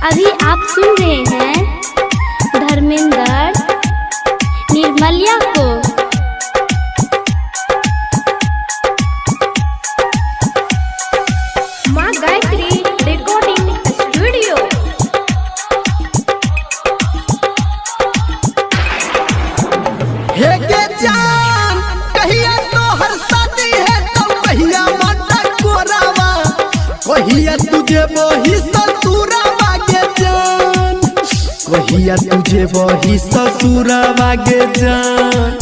अभी आप सुन रहे हैं धर्मेंद्र निर्मलिया को। माँ गायत्री रिकॉर्डिंग स्टूडियो। हे के जान कहिया तो हर शादी है तो कहिया माता कोरावा, कहिया तुझे वही ससुरावा गे जान, कहिया तुझे वही ससुरावा गे जान,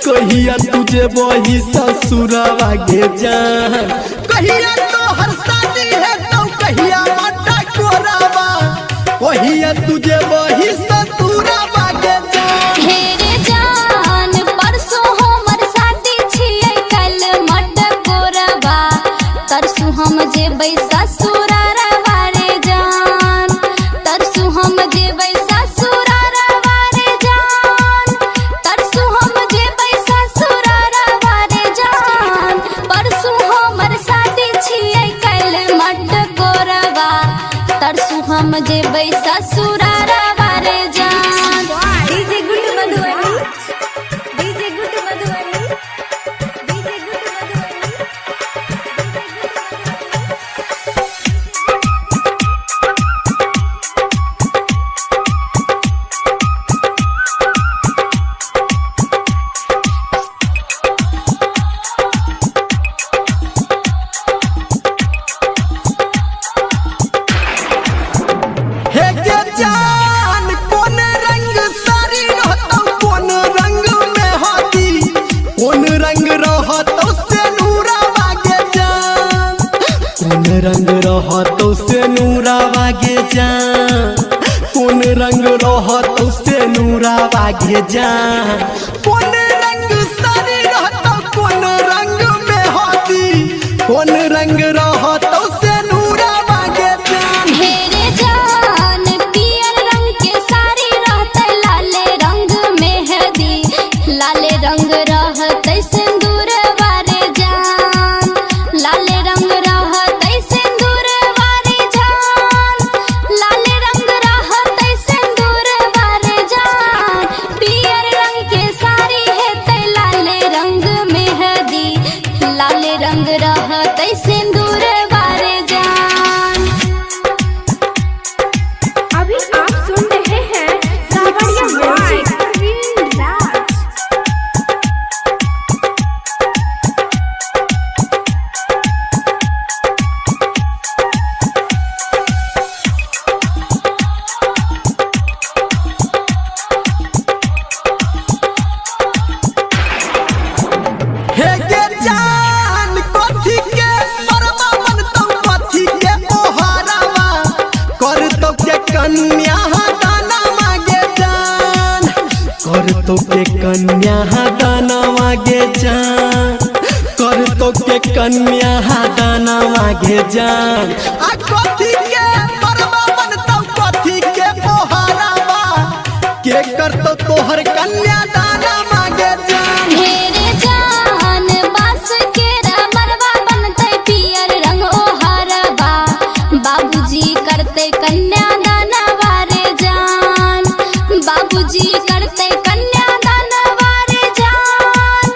कहिया तुझे वही ससुरावा गे जान, कहिया तो हर शादी है तो कहिया माता कोरावा, कहिया तुझे वही ससुरावा गे जान। हेरे जान परसों हमर शादी छियै कल मट कोरबा, तरसू हम जेबै ससुरारवा रे जान, तरसू हम जेबै ससुरारवा रे जान, तरसू हम जेबै ससुरारवा रे जान, परसू हमर शादी छियै कल मट कोरबा, तरसू हम जेबै ससुरारवा रे जान। DJ good Madhubani, DJ good Madhubani, DJ good Madhubani. हे के जान कौन रंग साड़ी रहतौ, कौन रंग में हाथी, कौन रंग रहतौ से नूरावा गे जान, कौन रंग रहतौ से नूरावा गे जान, कौन रंग रहतौ से नूरावा गे जान, कौन रंग साड़ी रहतौ, कौन रंग में हाथी, कौन रंग रहतौ से नूरावा गे जान। हेरे जान पियर रंग के साड़ी रहते, लाले रंग मेहंदी, लाले रंग रहते सिंदूर वारे जान, लाले रंग रहते सिंदूर वारे जान, लाले रंग रहते सिंदूर वारे जान, पियर रंग के साड़ी हेते लाले रंग मेहंदी, लाले रंग रहते सिंदूर वारे जान। अभी आप सुन रहे हैं सावरिया म्यूजिक। हे के जान कथी के मरवा बनतौ, कथी के ओहारावा, करतौ के कन्या दाना मांगे जान, करतौ के कन्या दाना मांगे जान, करतौ के कन्या दाना मांगे जान, आ कथी के मरवा बनतौ, कथी के ओहारावा, के करतौ तोहर कन्या दाना मांगे जान। हेरे जान बास के मरवा बनते पियर रंग ओहरबा, बाबूजी करते कन्यादान वारे जान, बाबूजी करते कन्यादान वारे जान,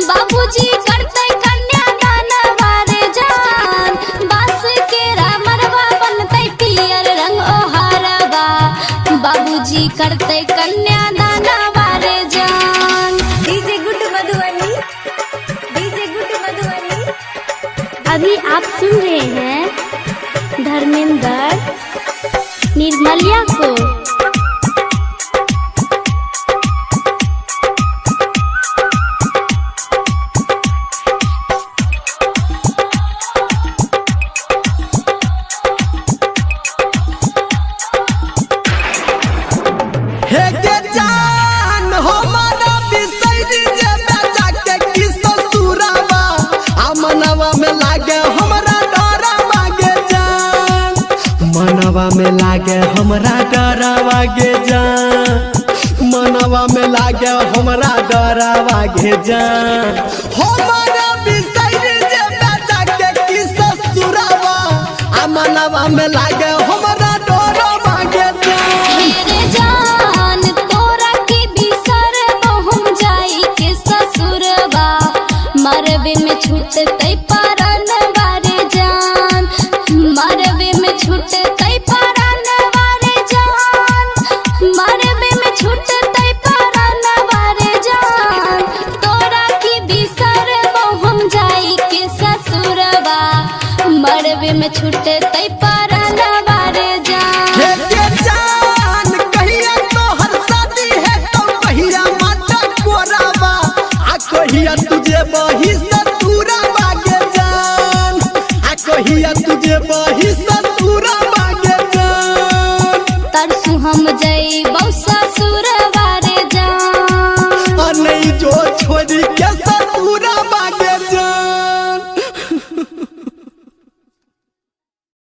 बाबूजी करते कन्यादान वारे जान, बास के मरवा बनते पियर रंग ओहरबा, बाबूजी करते कन्यादान वारे जान। DJ good Madhubani, DJ good Madhubani. अभी आप सुन रहे हैं धर्मेंद्र निर्मलिया को। हे के जान हमारा बिसैरी जे बेटा के की ससुरावा, आ मनवा में लागे हमरा डरावा गे जान, मनवा में लागे हमरा डरावा गे जान, मनवा में लागे हमरा डरावा गे जान, हमारा बिसैरी जे बेटा के की ससुरावा, आ मनवा में लागे हमरा डरावा छूटतै परन वारे जान, मरबे में छूटतै परन वारे जान, मरबे में छूटतै परन वारे जान। तोरा की बिसरबो हम जाई के ससुरवा, मरबे में छूटतै परन वारे जान। हे के जान कहिया तोहर शादी है तो कहिया माता कोराबा, आ कहिया तुझे बही ससुरा बागे जान, आ कहिया तुझे बही ससुरा बागे जान। तरसू हम जइबौ ससुरवा रे जान। आ नहीं जो छोड़ी के